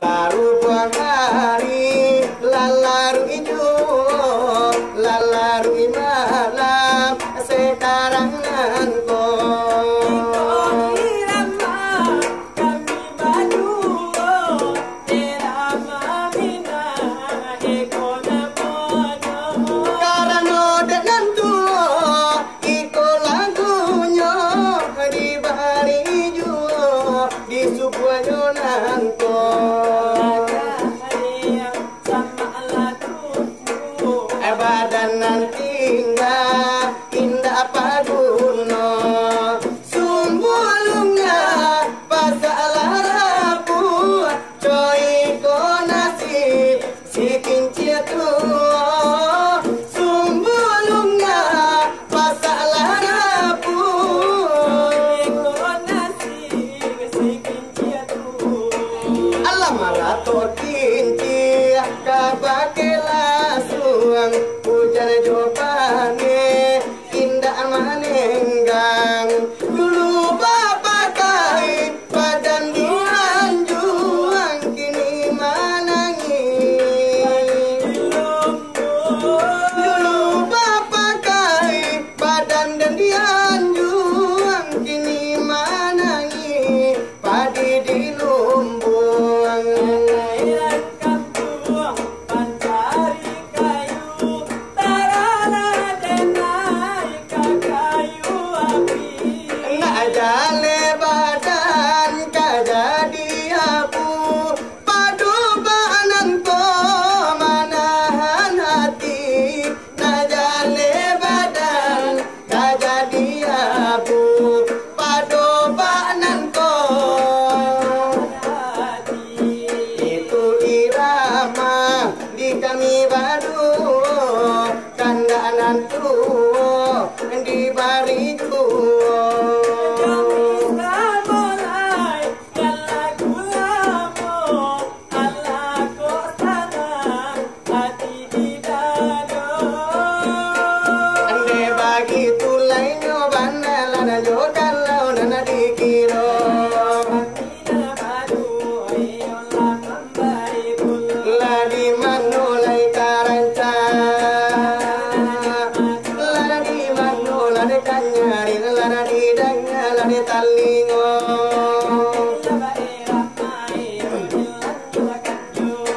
Lalu buang hari, lalu hijau, lalu malam, sekarang nanko. Karena dengan tuh, iko lagunya di bahari hijau, di sebuah nanko. Badan nanti indah, indah paduno. Sumbulungnya pasalah rapu, coy ko nasi si kincir tuh. Sumbulungnya pasalah rapu, alam marato kincir kabakela suang. Hujan jopane indah manenggang. Dulu bapak kain badan dianjuang, kini manangis. Dulu bapak kain badan dan dianjuang, kini manangis. Padi di lumbung. Jale badan kajadi aku, padu banan ko manahan hati. Na jale badan kajadi aku, padu banan ko. Itu irama di kami badu, kandanan tuh di bariku.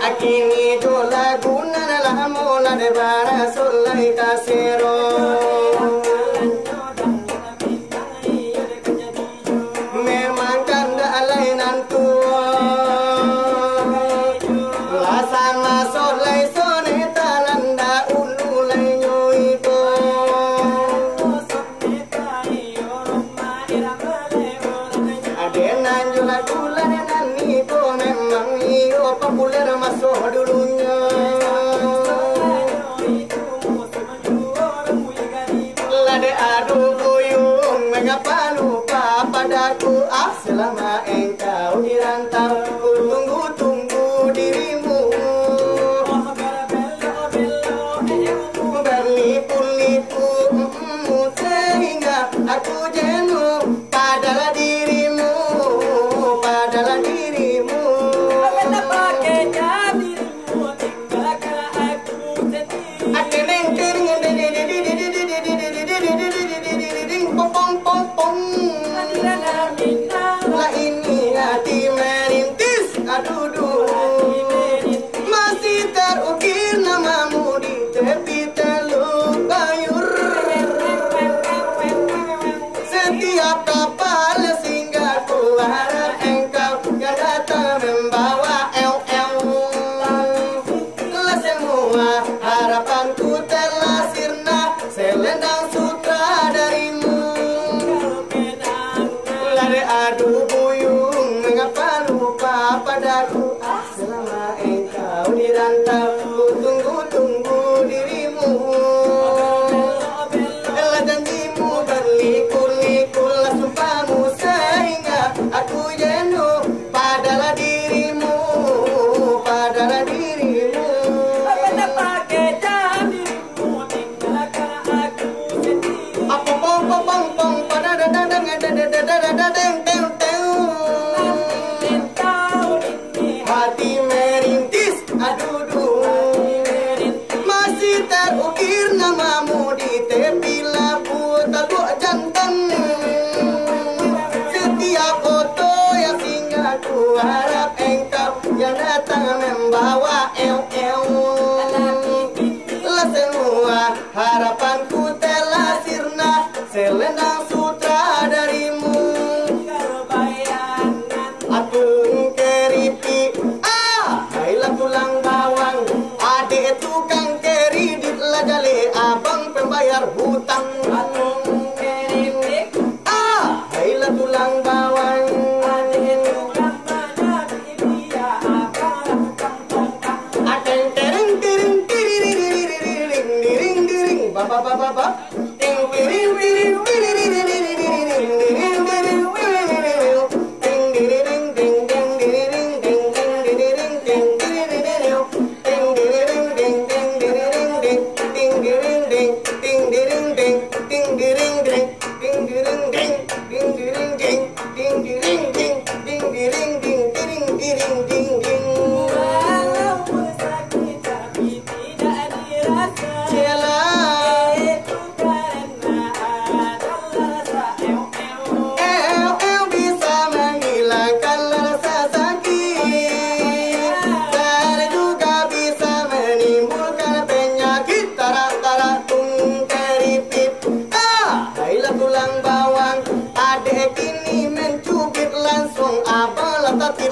Akini jola guna la mola de bara solai kasero. Memang kanda alainan tua, la sama solai soneta landa ululai nyoiko. Adenan jola gula nenan niko, memang iyo populer masuk dulunya. Lade adu buyung, mengapa lupa padaku? Ah, selama engkau di rantau, ku tunggu-tunggu dirimu. Berlipu-lipu sehingga aku jenuh. Padalah dirimu, padalah dirimu. Lah ini hati merintis, aduh, masih terukir namamu di tepi teluk Bayur. Setiap kapal singgah ku harap engkau yang datang membawa lah semua harapanku telah sirna, selendang sutra darimu. Lari adu buyung, mengapa lupa padaku? Ah, selama engkau di rantau, ku tunggu-tunggu dirimu. Lah janjimu berliku-liku, lah sumpahmu sehingga aku jenuh. Padalah dirimu, padalah dirimu. Hati Masih terukir namamu di tepi lampu teluk jantan. Setiap foto yang singgah ku harap engkau yang datang membawa lah semua harapanku telah sirna selendang sutra darimu. Atung keripik hailah tulang bawang, adik tukang keri ditlah jale abang pembayar hutang. Atung keripik hailah tulang bawang, adik tukang banyak dia abang tukang tongkang. Ateng tering tering tering tering tering tering baba baba baba ting tering tering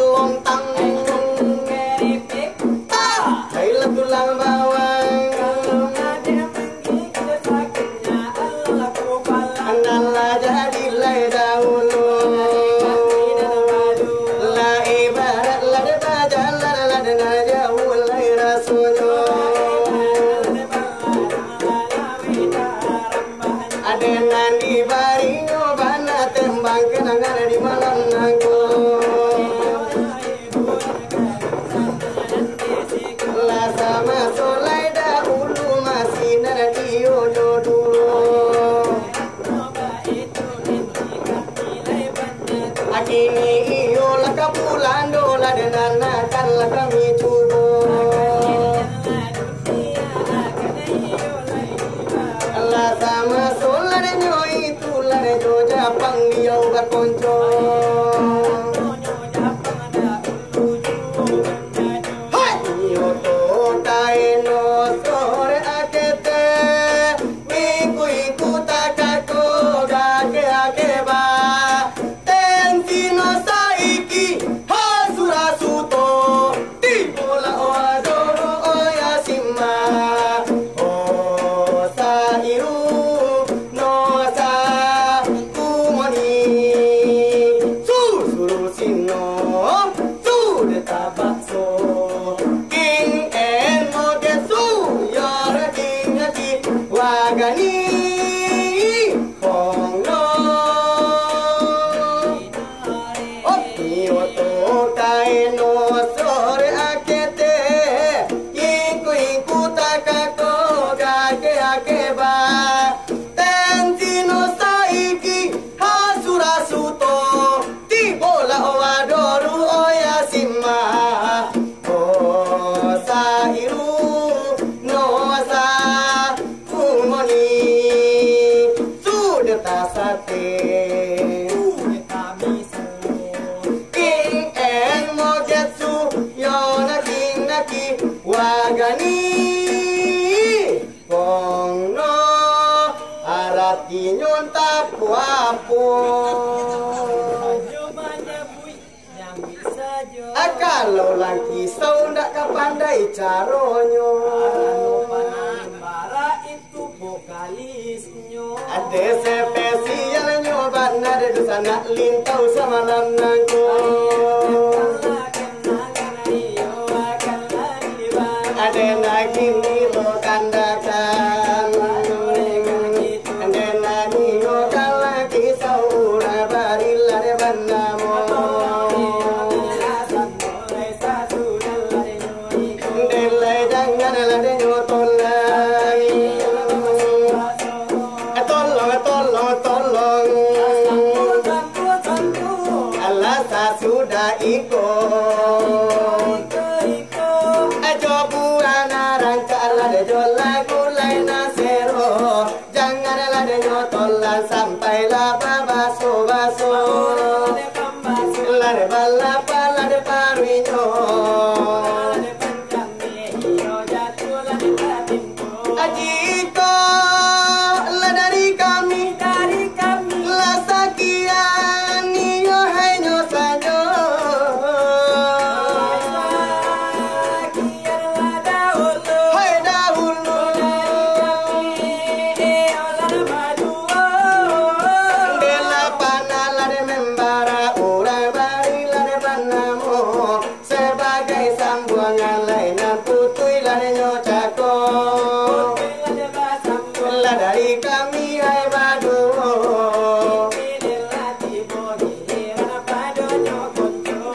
lontang. Hailah tulang bawang, andalah jadilah dahulu. La ibarat la debaja la la dena jauh lai rasulnya. Adenan di barinyo bana tembang kenangan di malam nangku. Sama solai dahulu masih naradio dulu. Akini iyo laka bulan dola dan akan kami cubo. Allah sama solai nyoi itu lare jo Japang dia berkonco. Wagani Pongno Arati nyonta puapu kalau lagi sau ndak kapandai caronyo itu vokalisnyo ada spesial nyoban ada di sana lintau sama lanangku ada lagi nilo kandakan ada lagi nyokal lagi saura barila de bandamo delai jangan lade nyotol tolong Allah sudah ikut Ajiko lah dari kami lah sakian yo henyo sajo hai dahulu bela pana lah de membara urai bari lah de panamo sebagai sambungan lainnya putui lah de nyocako lah dari kami hai badu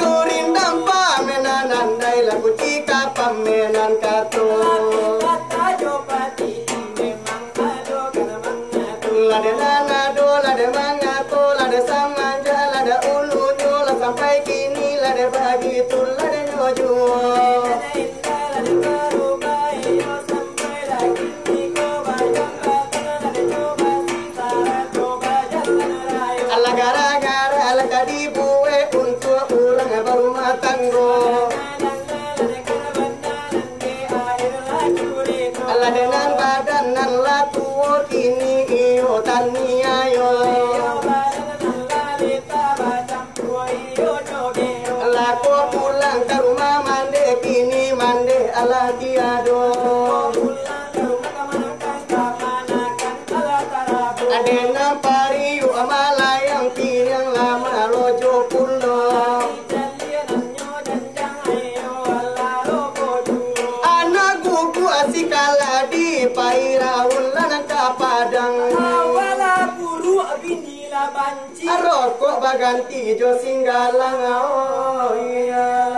kurindam pamenan andai lagu cika pamenan kato lah de nanado lah de mangato lah de samanja lah de ulujo lah sampai kini lah de begitu lah de nyojo ala gara-gara ala tadi buwe untuk ulang berumah tanggo ala dengan badan nan la tuo kini iyo tania yo ala ko pulang ke rumah mande kini mande ala tiado adena pariu amalayang tiang lama lojo pulo anak gugu asikala di pairaun lanang kapadang aroko baganti jo singgalang oh iya